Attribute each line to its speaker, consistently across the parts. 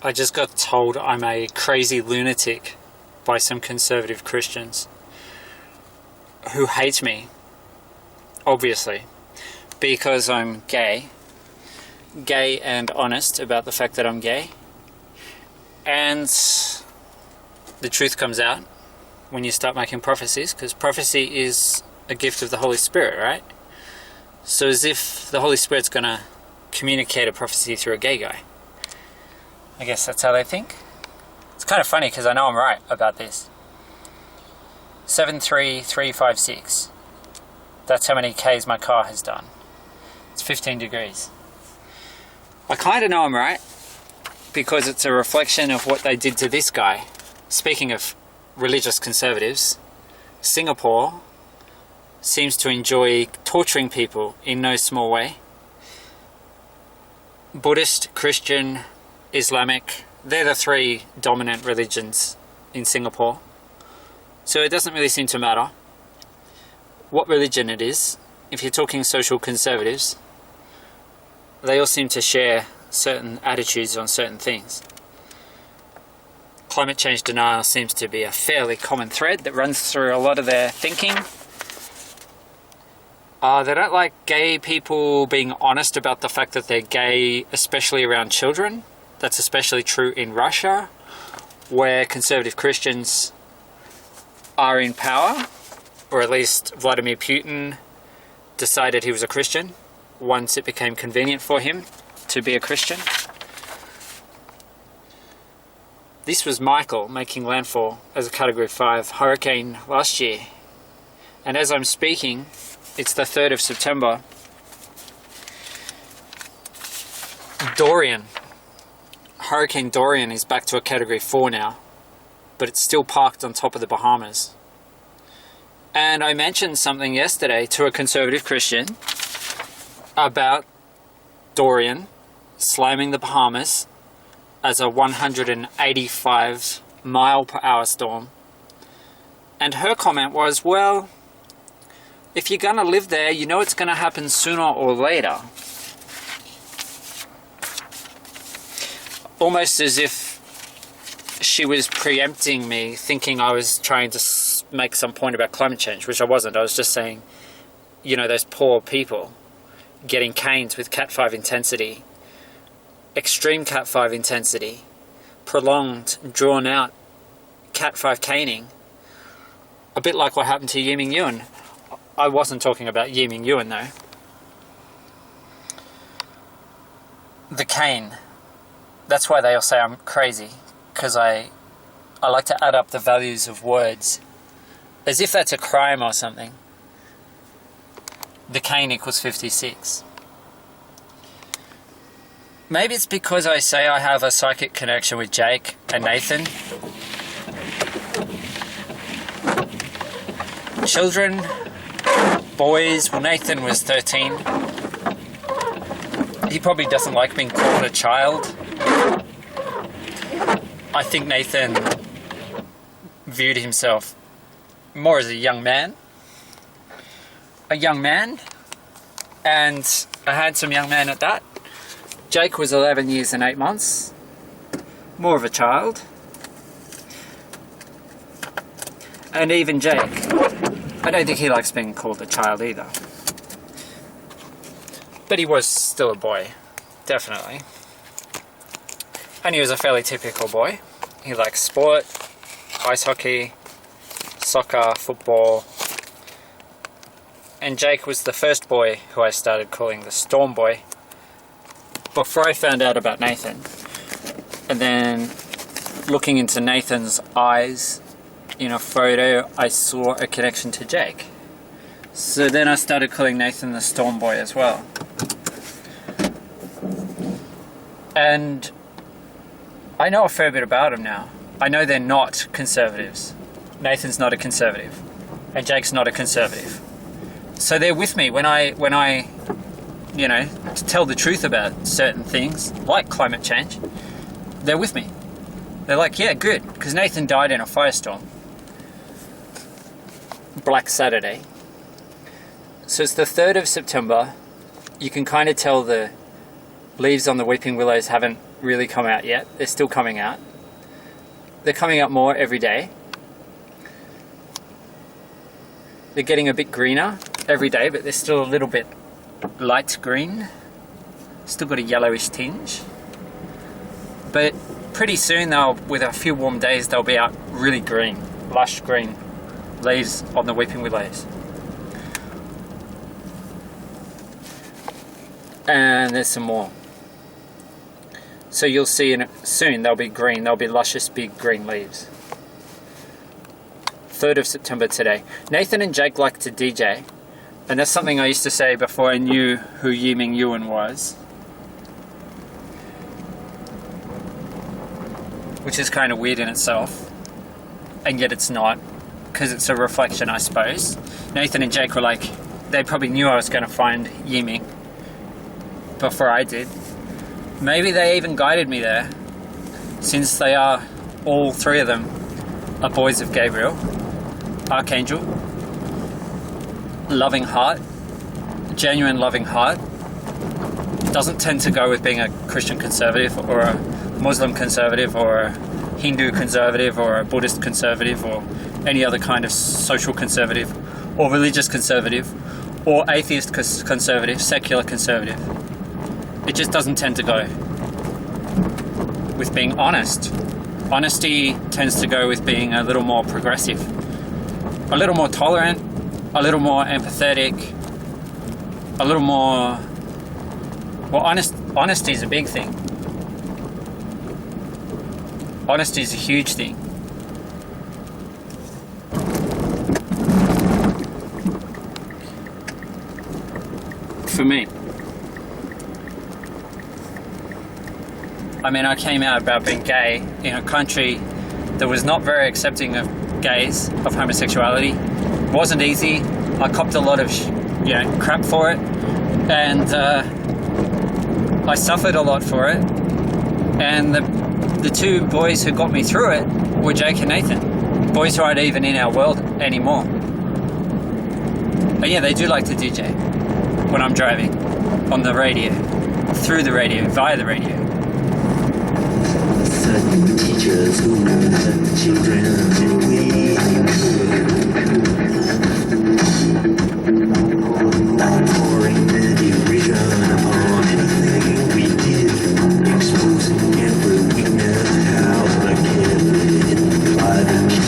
Speaker 1: I just got told I'm a crazy lunatic by some conservative Christians who hate me, obviously, because I'm gay and honest about the fact that I'm gay. And the truth comes out when you start making prophecies, because prophecy is a gift of the Holy Spirit, right? So as if the Holy Spirit's going to communicate a prophecy through a gay guy. I guess that's how they think. It's kind of funny because I know I'm right about this. 73356. That's how many Ks my car has done. It's 15 degrees. I kind of know I'm right because it's a reflection of what they did to this guy. Speaking of religious conservatives, Singapore seems to enjoy torturing people in no small way. Buddhist, Christian, Islamic, they're the three dominant religions in Singapore. So it doesn't really seem to matter what religion it is. If you're talking social conservatives, they all seem to share certain attitudes on certain things. Climate change denial seems to be a fairly common thread that runs through a lot of their thinking. They don't like gay people being honest about the fact that they're gay, especially around children. That's especially true in Russia, where conservative Christians are in power, or at least Vladimir Putin decided he was a Christian once it became convenient for him to be a Christian. This was Michael making landfall as a Category 5 hurricane last year. And as I'm speaking, it's the 3rd of September. Hurricane Dorian is back to a Category 4 now, but it's still parked on top of the Bahamas. And I mentioned something yesterday to a conservative Christian about Dorian slamming the Bahamas as a 185 mile per hour storm. And her comment was, well, if you're going to live there, you know it's going to happen sooner or later. Almost as if she was preempting me, thinking I was trying to make some point about climate change, which I wasn't. I was just saying, you know, those poor people getting caned with Cat 5 intensity, extreme Cat 5 intensity, prolonged, drawn out Cat 5 caning, a bit like what happened to Yiming Yuan. I wasn't talking about Yiming Yuan though. The cane. That's why they all say I'm crazy, because I like to add up the values of words as if that's a crime or something. The cane equals 56. Maybe it's because I say I have a psychic connection with Jake and Nathan. Children, boys, well, Nathan was 13. He probably doesn't like being called a child. I think Nathan viewed himself more as a young man. And a handsome young man at that. Jake was 11 years and 8 months. More of a child. And even Jake, I don't think he likes being called a child either. But he was still a boy, definitely. And he was a fairly typical boy. He liked sport, ice hockey, soccer, football. And Jake was the first boy who I started calling the Storm Boy before I found out about Nathan. And then looking into Nathan's eyes in a photo, I saw a connection to Jake. So then I started calling Nathan the Storm Boy as well. And I know a fair bit about them now. I know they're not conservatives. Nathan's not a conservative. And Jake's not a conservative. So they're with me when I you know, to tell the truth about certain things, like climate change. They're with me. They're like, yeah, good, because Nathan died in a firestorm. Black Saturday. So it's the 3rd of September. You can kind of tell the leaves on the weeping willows haven't really come out yet. They're still coming out. They're coming out more every day. They're getting a bit greener every day, but they're still a little bit light green. Still got a yellowish tinge. But pretty soon, with a few warm days, they'll be out really green, lush green leaves on the weeping willows. And there's some more. So you'll see soon they'll be green, they'll be luscious big green leaves. 3rd of September today. Nathan and Jake like to DJ, and that's something I used to say before I knew who Yiming Yuan was. Which is kind of weird in itself, and yet it's not, because it's a reflection, I suppose. Nathan and Jake were like, they probably knew I was going to find Yiming before I did. Maybe they even guided me there, since they are, all three of them, are boys of Gabriel, Archangel, loving heart, genuine loving heart. Doesn't tend to go with being a Christian conservative or a Muslim conservative or a Hindu conservative or a Buddhist conservative or any other kind of social conservative or religious conservative or atheist conservative, secular conservative. It just doesn't tend to go with being honest. Honesty tends to go with being a little more progressive, a little more tolerant, a little more empathetic, a little more... Well, honesty is a big thing. Honesty is a huge thing. For me. I mean, I came out about being gay in a country that was not very accepting of gays, of homosexuality. It wasn't easy. I copped a lot of, crap for it. And I suffered a lot for it. And the two boys who got me through it were Jake and Nathan. Boys who aren't even in our world anymore. And yeah, they do like to DJ when I'm driving, on the radio, through the radio, via the radio.
Speaker 2: Certain teachers who know that children are weak, pouring the derision upon anything we did, exposing every weakness, how the kid by the kid.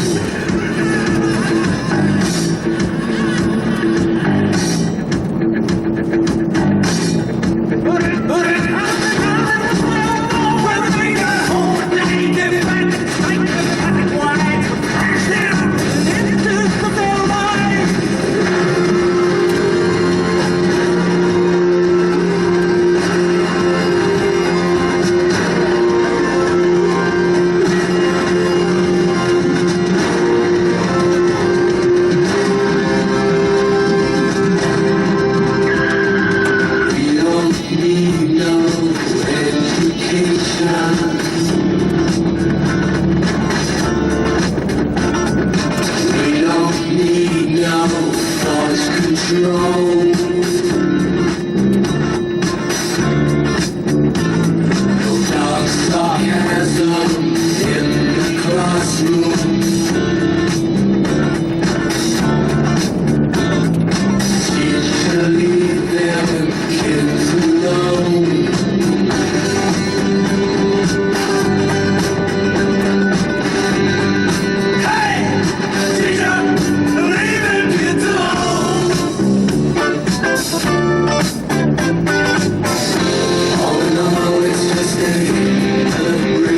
Speaker 2: All in all, it's just a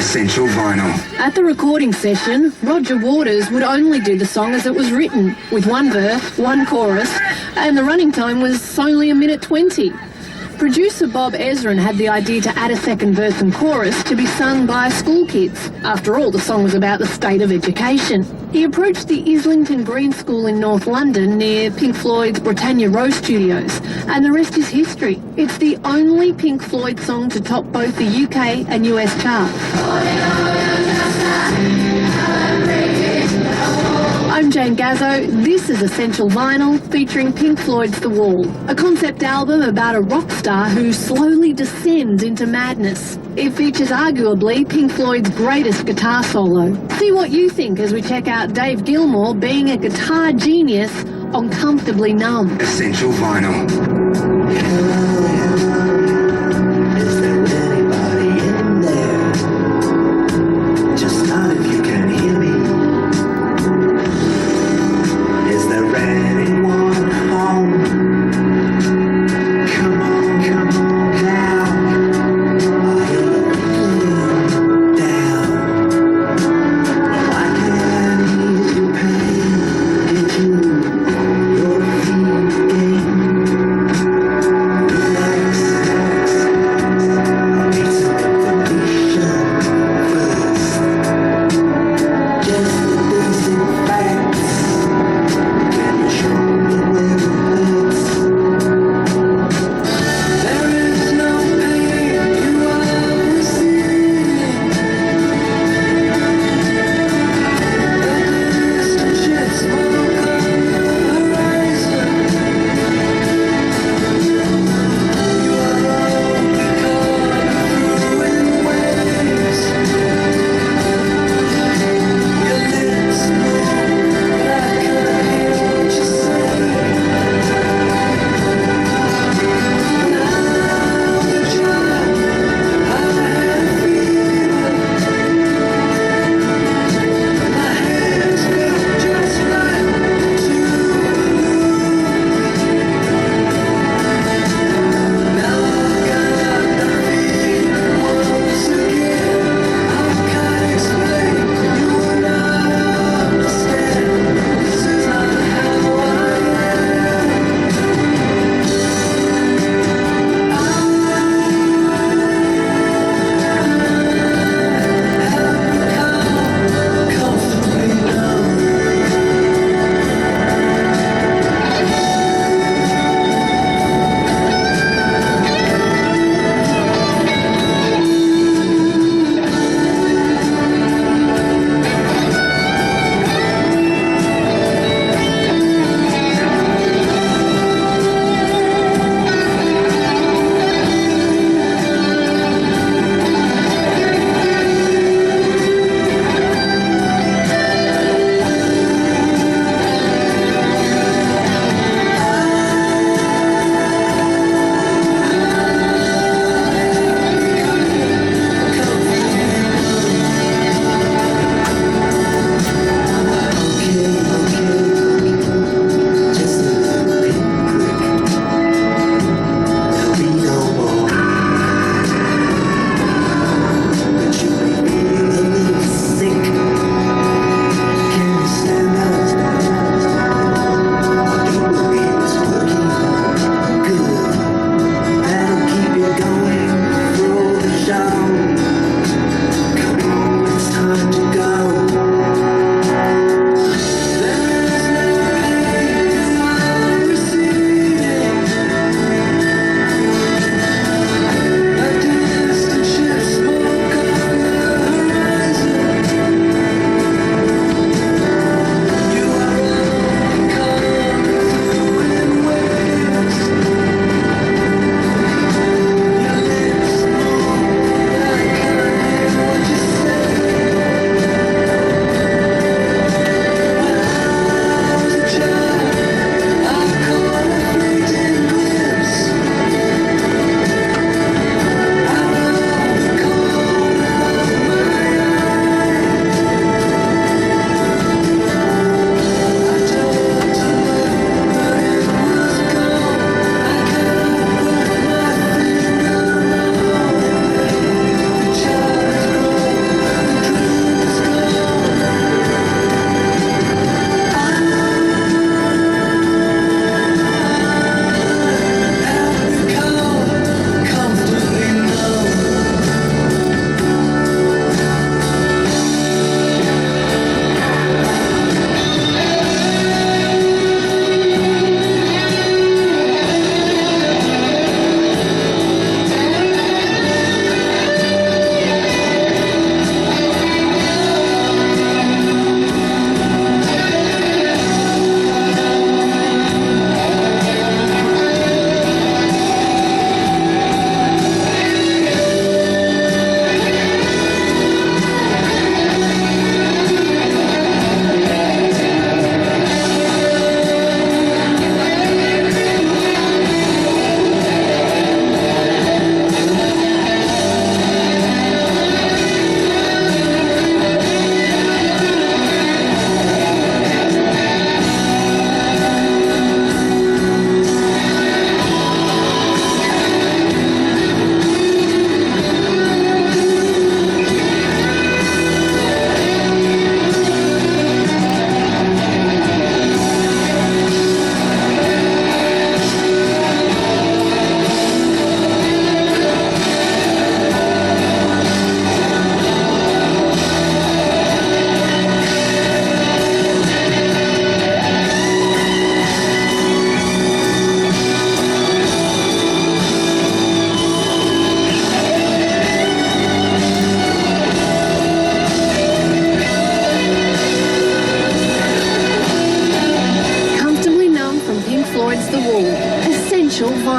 Speaker 2: Essential Vinyl.
Speaker 3: At the recording session, Roger Waters would only do the song as it was written, with one verse, one chorus, and the running time was only 1:20. Producer Bob Ezrin had the idea to add a second verse and chorus to be sung by school kids. After all, the song was about the state of education. He approached the Islington Green School in North London near Pink Floyd's Britannia Row Studios, and the rest is history. It's the only Pink Floyd song to top both the UK and US charts. I'm Jane Gazzo. This is Essential Vinyl, featuring Pink Floyd's The Wall, a concept album about a rock star who slowly descends into madness. It features arguably Pink Floyd's greatest guitar solo. See what you think as we check out Dave Gilmour being a guitar genius on Comfortably Numb.
Speaker 2: Essential Vinyl. Is there anybody in there? Just nod if you can hear me. Is there anyone home? Come on down. Are you looking down? Oh, I can ease your pain. Get you your feet again.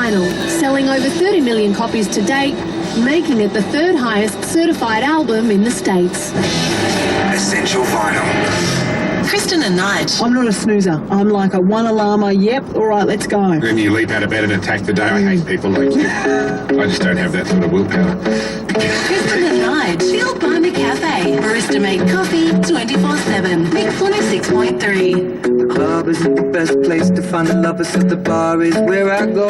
Speaker 3: Vinyl, selling over 30 million copies to date, making it the third highest certified album in the States.
Speaker 4: Essential Vinyl.
Speaker 5: Kristen and Nige.
Speaker 6: I'm not a snoozer. I'm like a one alarmer. Yep, all right, let's go.
Speaker 7: Then you leap out of bed and attack the day. I hate people like you. I just don't have that sort of willpower.
Speaker 5: Kristen and Nige. Fueled by McCafe. Barista made coffee 24/7. Big 26.3.
Speaker 2: The club isn't the best place to find the lovers, so the bar is where I go.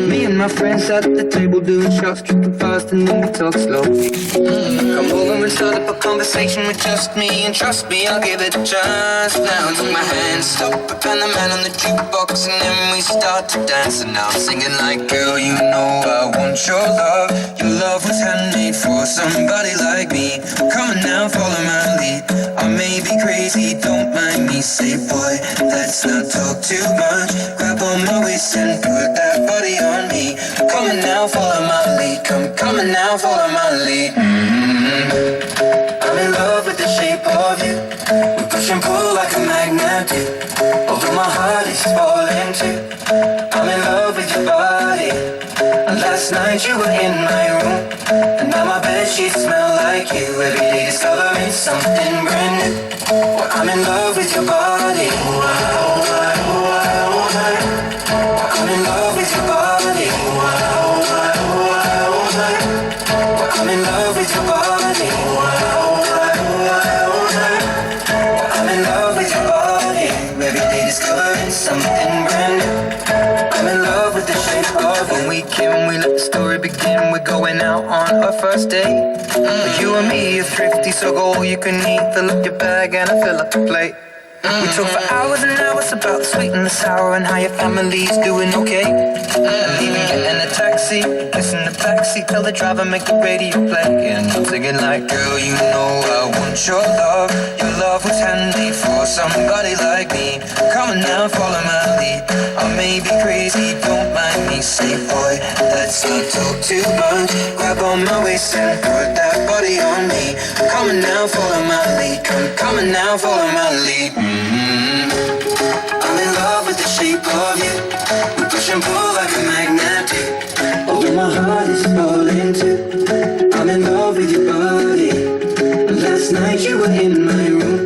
Speaker 2: Me and my friends at the table doing shots, tripping fast, and then we talk slow. Come over and start up a conversation with just me, and trust me, I'll give it a chance. Now take my hand, stop it, and the man on the jukebox, and then we start to dance. And now I'm singing like, girl, you know I want your love. Your love was handmade for somebody like me. Come on now, follow my lead. I may be crazy, don't mind me. Say, boy, let's not talk too much. Grab on my waist and put that body on me. Come on now, follow my lead. Come on now, follow my lead. I'm in love with the shape of you. We push and pull like a magnet do. Although my heart is falling too. I'm in love with your body. And last night you were in my room, and now my bedsheets smell like you. Every day discovering something brand new. Well, I'm in love with your body. I'm in love with your body. I'm in love with your body. I'm in love with your body. Every day discovering something brand new. I'm in love with the shape of when we came, we let the story begin. We're going out on our first date. You and me are thrifty, so go all you can eat. Fill up your bag and I fill up the plate. We talk for hours and hours about the sweet and the sour and how your family's doing okay. And even getting a taxi, kiss in the backseat, tell the driver make the radio play. And I'm singing like, girl, you know I want your love. Your love was handmade for somebody like me. Come on now, follow my lead. I may be crazy, don't mind me. Say, boy, let's not talk too much. Grab on my waist and put that body on me. Come on now, follow my lead. Come on now, follow my lead. I'm in love with the shape of you. We push and pull like a magnet do. Although my heart is falling too. I'm in love with your body. Last night you were in my room,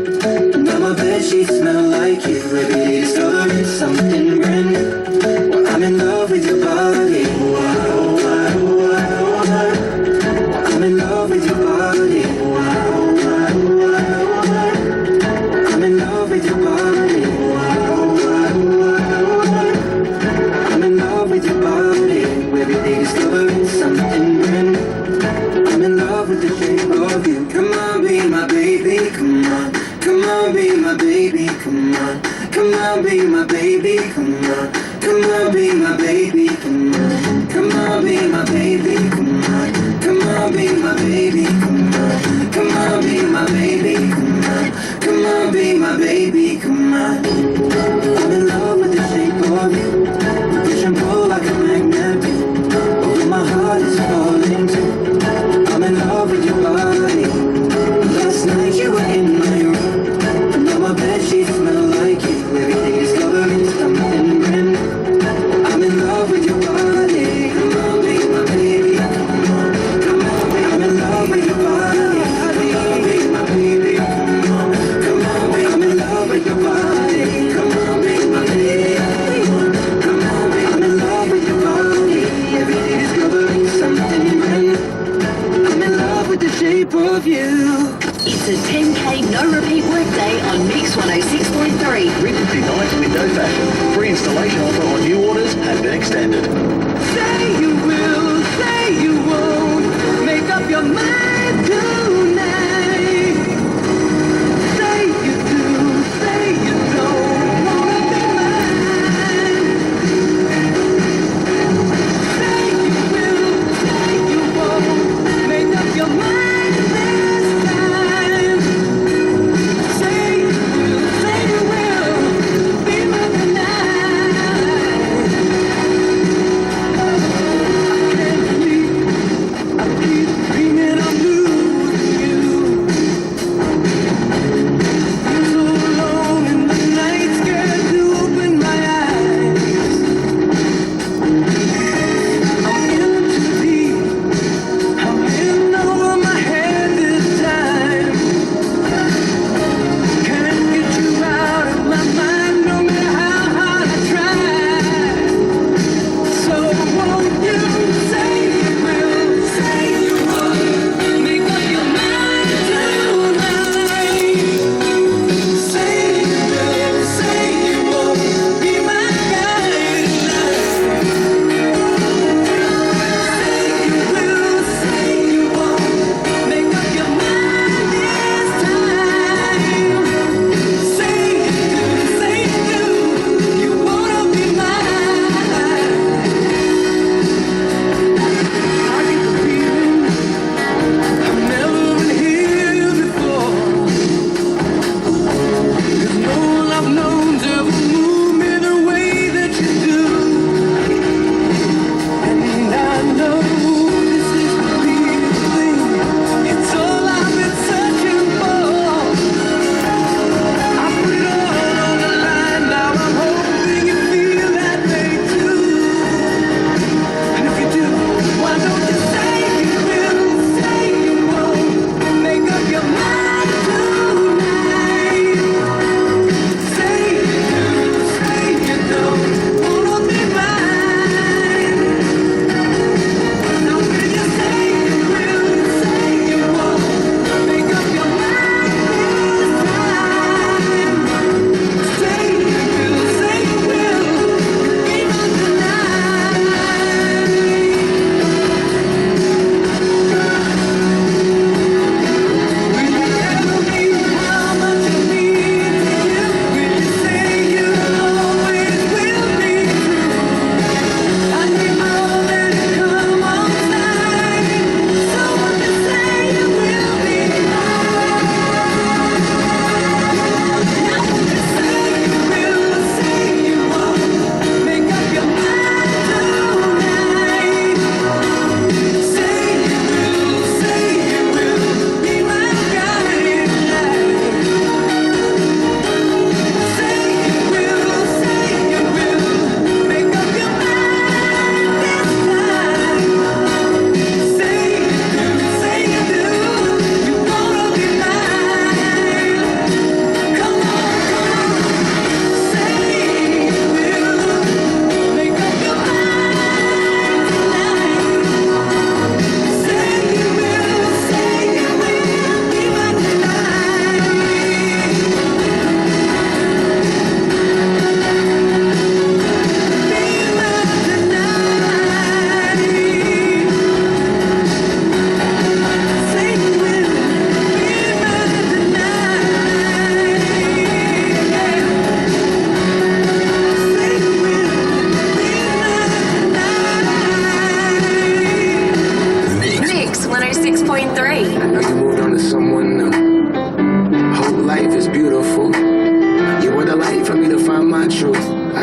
Speaker 2: and now my bedsheets smell like you. Every day discovering something brand new. Well, I'm in love with your body. I'm in love with your body. I'm in love with your body. I'm in love with your body. Every day discovering something brand new. I'm in love with the shape of you. Come on, be my baby, come on. Come on, be my baby, come on. Come on, be my baby, come on. Come on, be my baby, come on. Come on, be my baby, come on. Come on, be my baby, come on. Come on, be my baby, come on. Come on, be my baby, come on. I'm in love with the shape of you. Push and pull like a magnet do. Although my heart is falling too. I'm in love with your body. Last night you were in my room, and now my bedsheets smell like you. Every day discovering something brand new. I'm in love with your body. Come on, be my baby. Come on, come on, be. I'm in love with your body. Come on, be my baby. Come on, come on, be. I'm in love with your body. Come on, be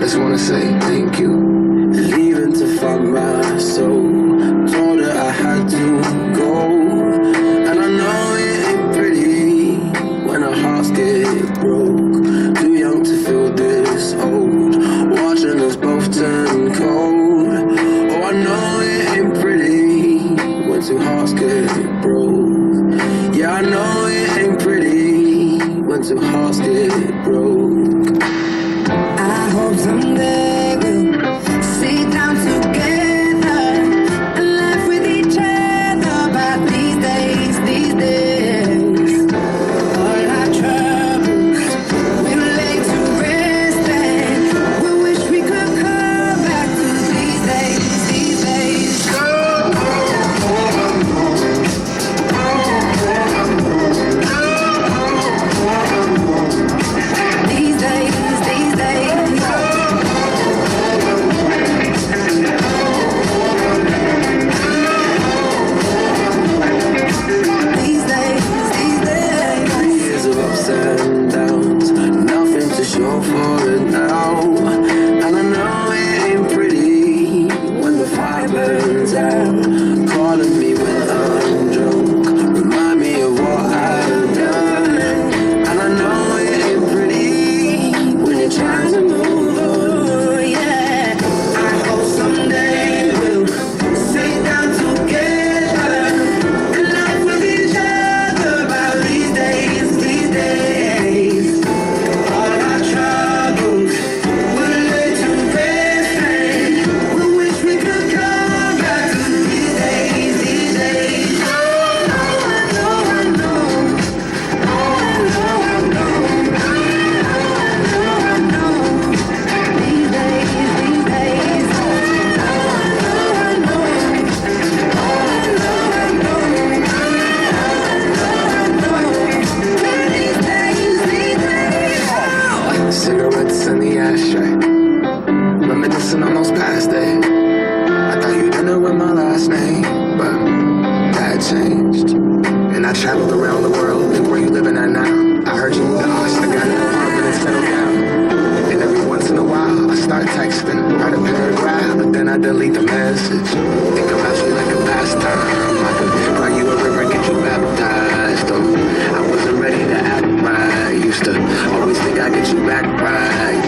Speaker 2: just wanna say thank you. Leaving to find my soul. Told her I had to go. And I know it ain't pretty when our hearts get broke. Too young to feel this old. Watching us both turn cold. Oh, I know it ain't pretty when two hearts get broke. Yeah, I know it ain't pretty when two hearts get broke. I hope someday we'll sit down together and laugh with each other about these days, these days. All our troubles we'll lay to rest and we wish we could come back to these days, these days. These days, these days. These days, these days. Years of ups and downs, nothing to show for it now. And I know it ain't pretty when the fire burns out. Calling me when I'm drunk, remind me of what I've done. And I know it ain't pretty when you're trying to move on, yeah. I hope someday we'll sit down together and laugh with each other about these days, these days. All our troubles we'll lay to rest and we wish we could come back to these days, these days. I know, I know, I know, I know, I know. These days, these days. I know, cigarettes in the ashtray, reminiscing on those past days. I thought you didn't know with my last name, but that changed. And I traveled around the world. Look where you living at now. I heard you moved to Austin, got an apartment and settled down. And every once in a while, I start texting, write a paragraph, but then I delete the message. Think about you like a pastime. I could cry you a river, get you baptized. Oh, I wasn't ready to act right. Used to always think I'd get you back right.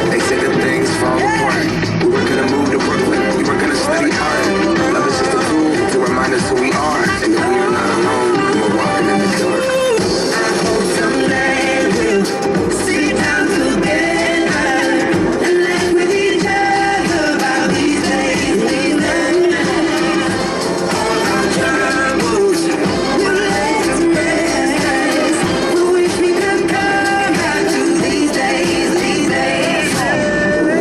Speaker 2: They say that things fall apart. We were gonna move to Brooklyn, we were gonna study art. Love is just a tool to remind us who we are, and that we are not alone when we're walking in the dark. I hope someday we'll sit down together and laugh with each other about these days, these days. All our troubles we'll lay to rest. We wish we could come back to these days, these days.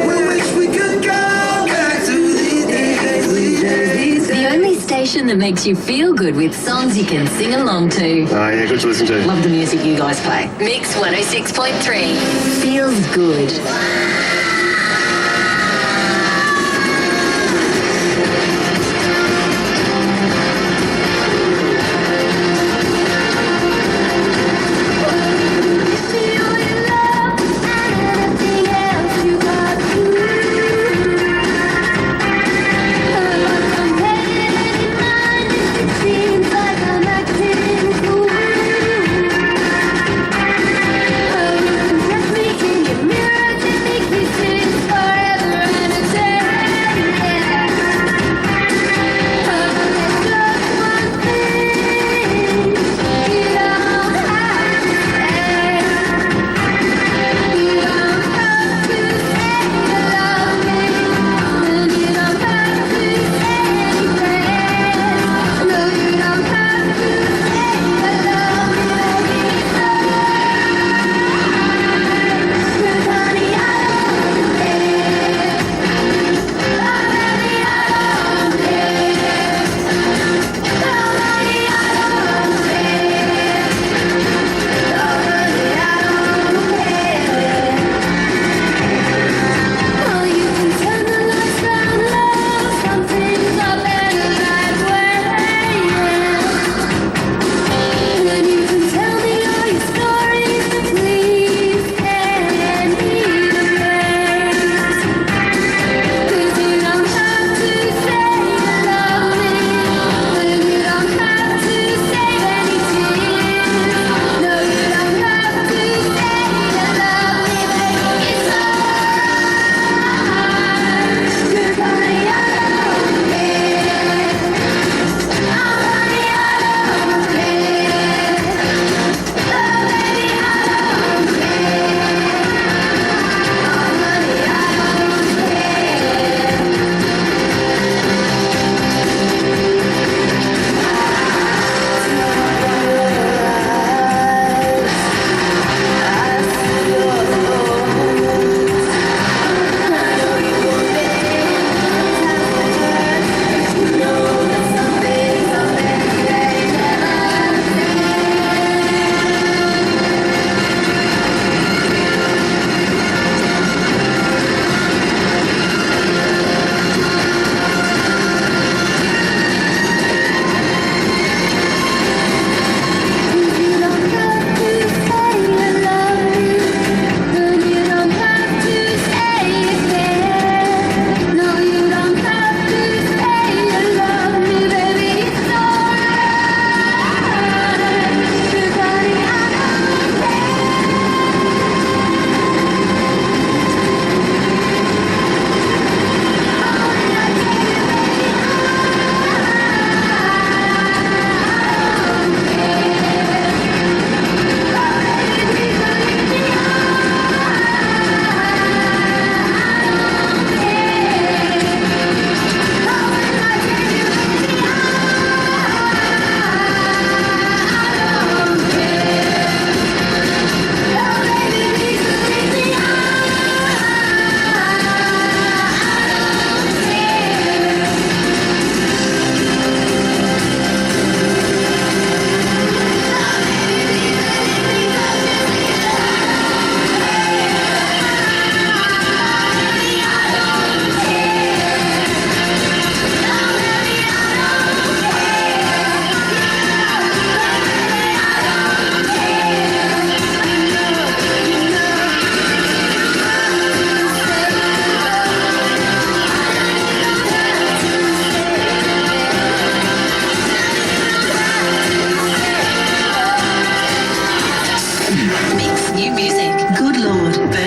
Speaker 2: We wish we could go back to these days, these days.
Speaker 5: The only station that makes you feel good with songs you can sing along to.
Speaker 7: Yeah, good to listen to.
Speaker 5: Love the music you guys play. Mix 106.3. Feels good.
Speaker 8: Mirror to make me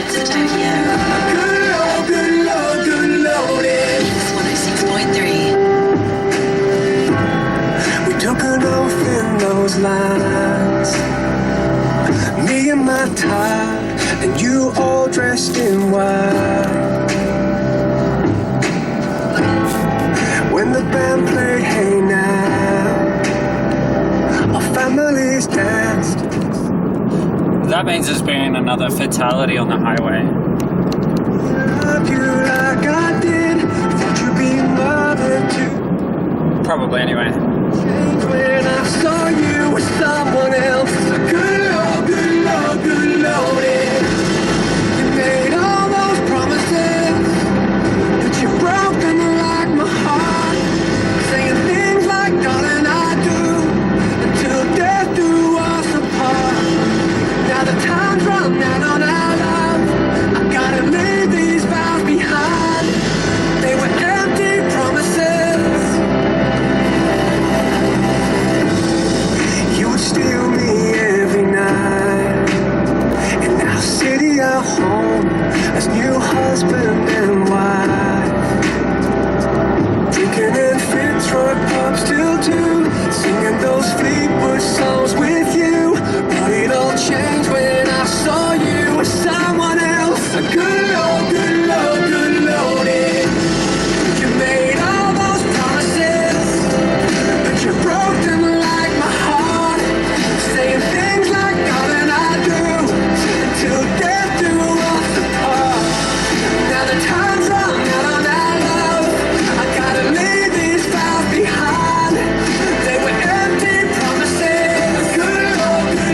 Speaker 5: outskirts of Tokyo. It's 106.3.
Speaker 2: We took an oath in those lines. Me and my tie, and you all dressed in white. When the band played Hey Now, our families danced.
Speaker 1: That means there's been another fatality on the highway.
Speaker 2: Love you like I did. Thought you'd be mother too.
Speaker 1: Probably anyway.
Speaker 2: When I saw you with someone else, good Lord, yeah. You made all those promises, but you broke them like my heart. Saying things like, darling, I do, until death do us apart. Now the time's run out on our love. I gotta leave these vows behind. They were empty promises. You would steal me every night. In our city, our home, as new husband and wife. Drinking in Fitzroy pubs till 2, singing those Fleetwood songs with you. But it all changed when I saw you with someone else. Good Lord, yeah. You made all those promises, but you broke them like my heart. Saying things like, darling, I do, until death do us apart. Now the time's run out on our love. I gotta leave these vows behind. They were empty promises. Good Lord, yeah.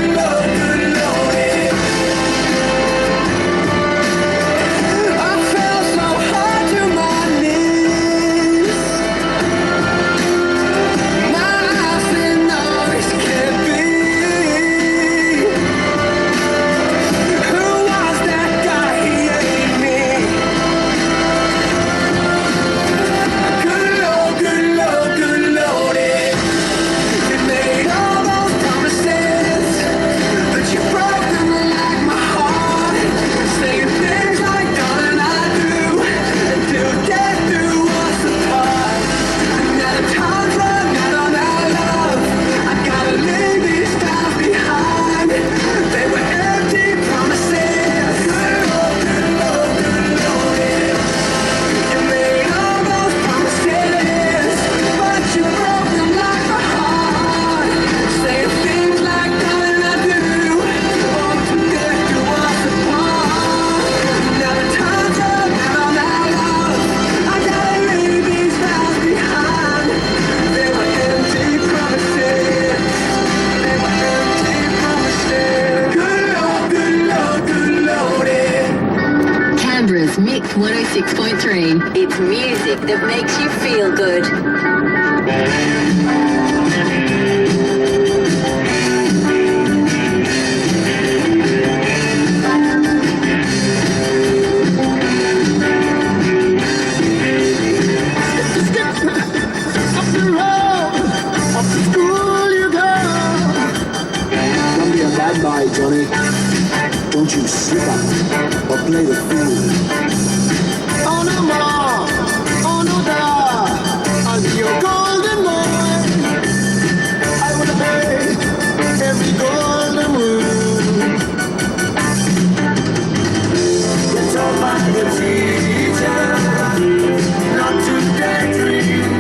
Speaker 2: I fell so hard to my knees. My eyes said, no, this can't be. Who was that guy? He ain't me. Good Lord, yeah. You made all those promises, but you broke them like my heart. Saying things like, darling, I do, until death do us apart. Now the time's run out on our love. I gotta leave these vows behind. They were empty promises. Good Lord, yeah. You made all those promises, but you broke them like my heart. Saying things like, darling, I do, until death do us apart. Now the time's run out on our love. I gotta leave these vows behind. They were empty promises. They were empty promises. Good Lord, yeah.
Speaker 3: Canberra's Mix 106.3.
Speaker 5: It's music that makes you feel good.
Speaker 8: Don't be a bad boy, Johnny. Don't you slip up or play the fool. Oh no more, oh no da, I'll be your golden boy. I will obey every golden rule. You're told by the teacher not to daydream.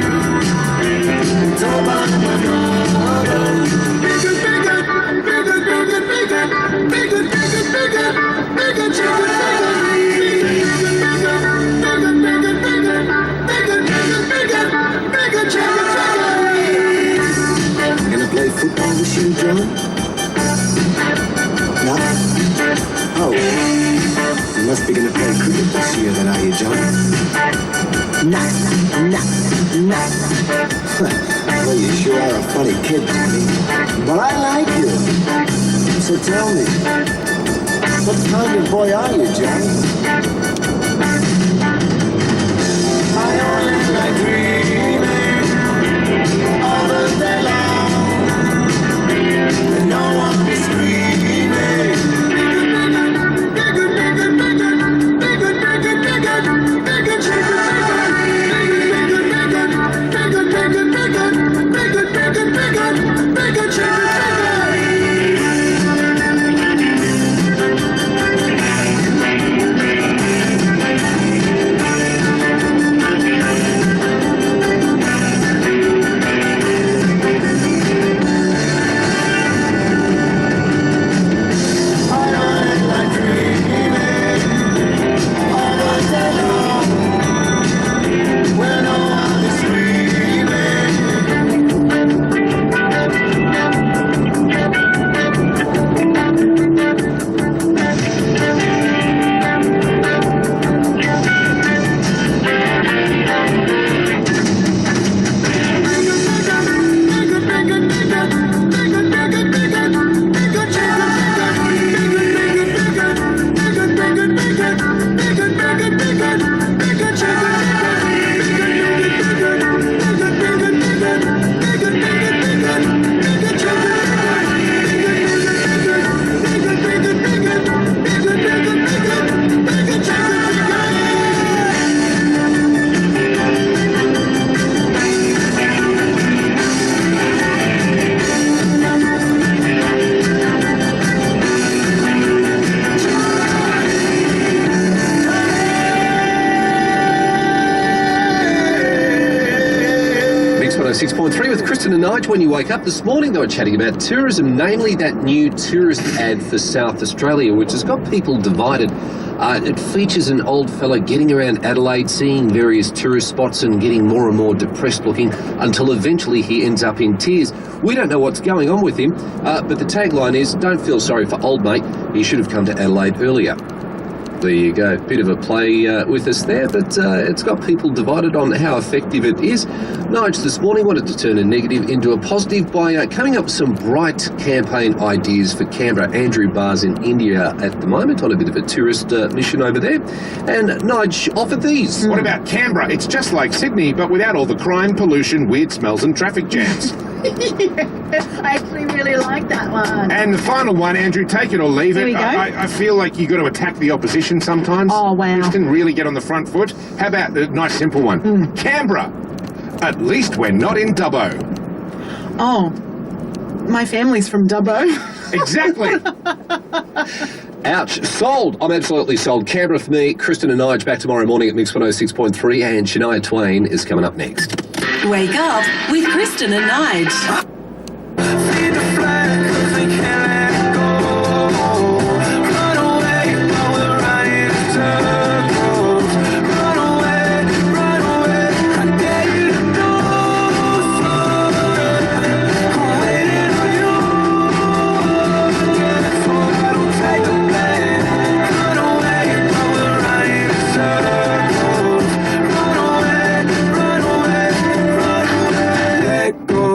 Speaker 8: You're told by my mother. Gonna play football with you, John? No? Oh. You must be gonna play cricket this year then, are you, John? Nah. Well, you sure are a funny kid, Johnny. But I like you. So tell me, what kind of boy are you, Johnny? I only like dreaming all the day long. And no one is screaming.
Speaker 9: 106.3 with Kristen and Nige. When you wake up this morning, they were chatting about tourism, namely that new tourist ad for South Australia, which has got people divided. It features an old fella getting around Adelaide, seeing various tourist spots and getting more and more depressed looking until eventually he ends up in tears. We don't know what's going on with him, but the tagline is, "Don't feel sorry for old mate, he should have come to Adelaide earlier." There you go. Bit of a play with us there, but it's got people divided on how effective it is. Nige this morning wanted to turn a negative into a positive by coming up with some bright campaign ideas for Canberra. Andrew Barr's in India at the moment on a bit of a tourist mission over there. And Nige offered these.
Speaker 7: What about Canberra? It's just like Sydney, but without all the crime, pollution, weird smells and traffic jams.
Speaker 6: I actually really like that one.
Speaker 7: And the final one, Andrew, take it or leave
Speaker 6: There
Speaker 7: it.
Speaker 6: we go.
Speaker 7: I feel like you've got to attack the opposition sometimes.
Speaker 6: Oh, wow.
Speaker 7: Kristen, really get on the front foot. How about the nice simple one? Canberra. At least we're not in Dubbo.
Speaker 6: Oh, my family's from Dubbo.
Speaker 7: Exactly.
Speaker 9: Ouch. Sold. I'm absolutely sold. Canberra for me. Kristen and Nige back tomorrow morning at Mix 106.3, and Shania Twain is coming up next.
Speaker 5: Wake up with Kristen and Nige.
Speaker 2: Feed the flag 'cause we can't let go. Run away while we're running in circles. Run away, I dare you to do so. I'm waiting on you, yeah, so I don't take the blame. Run away while we're running in circles. Run away, let go.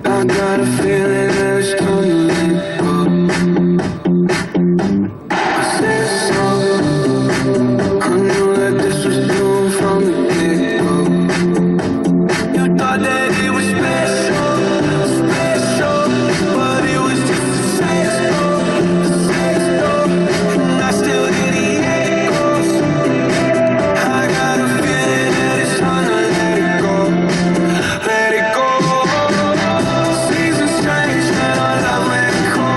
Speaker 2: I got a feeling that it's time to let go. I said so. I knew that this was doomed from the get-go. You thought that it was special, but it was just a sex and I still hear the echoes. I got a feeling that it's time to let it go. Let it go. Seasons change and our love let it go.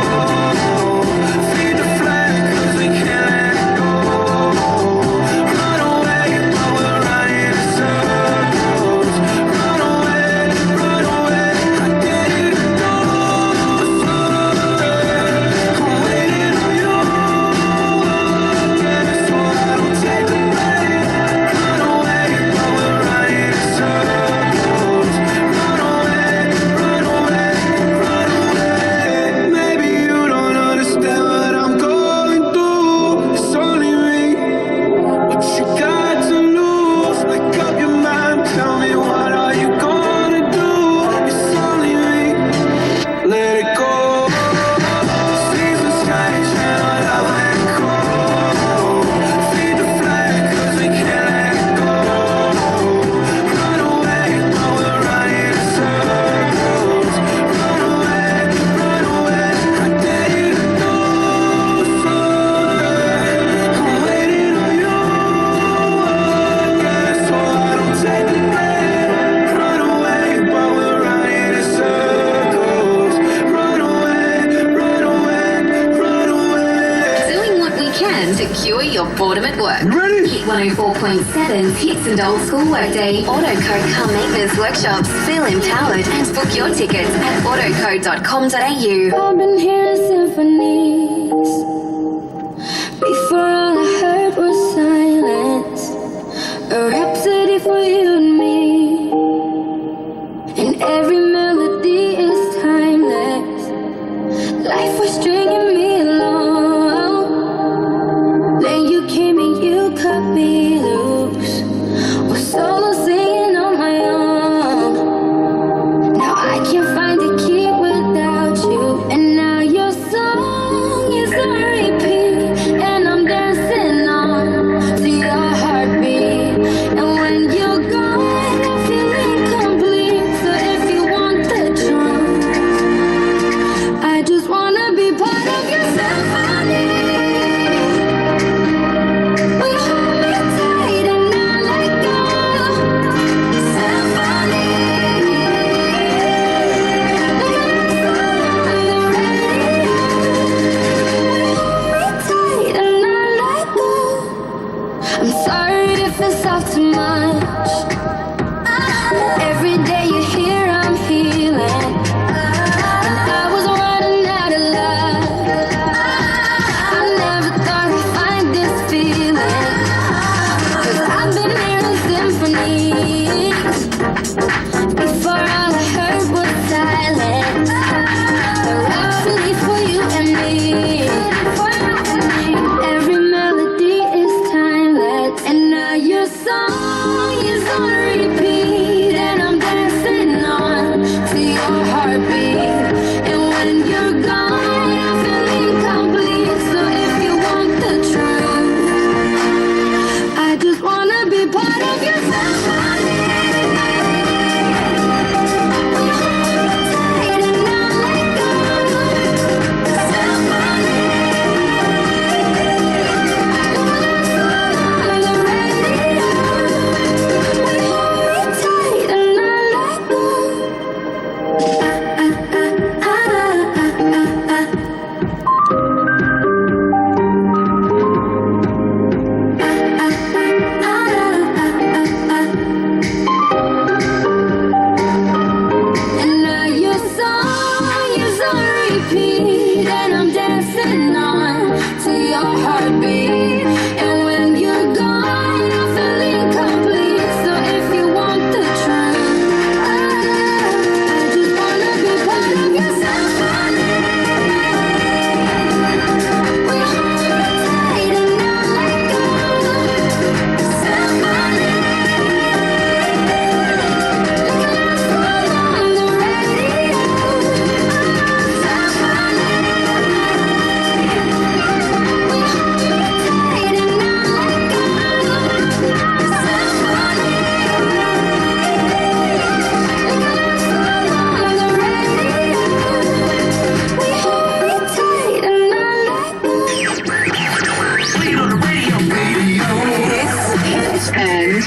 Speaker 2: Feed the flag 'cause we can't let it go. Run away while we're running in circles. Run away, I dare you to do so. I'm waiting on you, yeah, so I don't take the blame. Run away while we're running in circles. Run away. Maybe you don't understand what I'm going through. It's only me. What you got to lose? Make up your mind. Tell me what are you gonna do? It's only me. Let it go. Seasons change and our love let it go. Feed the flag 'cause we can't let it go. Run away while we're running in circles. Run away, I dare you to do so. I'm waiting on you, yeah, so I don't take the blame. Run away while we're running in circles. Run away.
Speaker 10: Doing what we can to cure your boredom at work.
Speaker 8: Ready?
Speaker 10: Hit 104.7's Hits and Old School Workday. Autocode Car Maintenance Workshops. Feel empowered and book your tickets at autocode.com.au.
Speaker 3: I've been hearing symphonies. Before all I heard was silence. A rhapsody for you and me. And every melody is timeless. Life was stringing me along. Then you came and you cut me loose. Was solo singing on my own. Now I can't find a key without you. And now your song is a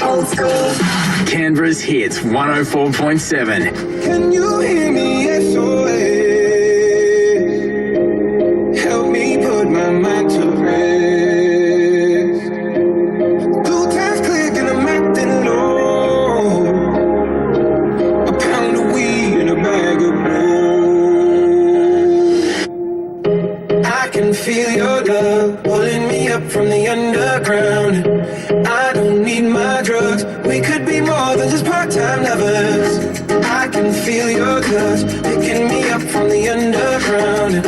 Speaker 5: Old school.
Speaker 4: Canberra's Hits 104.7.
Speaker 2: Can you hear me? SOS. Help me put my mind to rest. 2 times click and I'm acting low. A pound of weed and a bag of gold. I can feel your love pulling me up from the underground. I don't need my drugs. We could be more than just part-time lovers. I can feel your touch picking me up from the underground.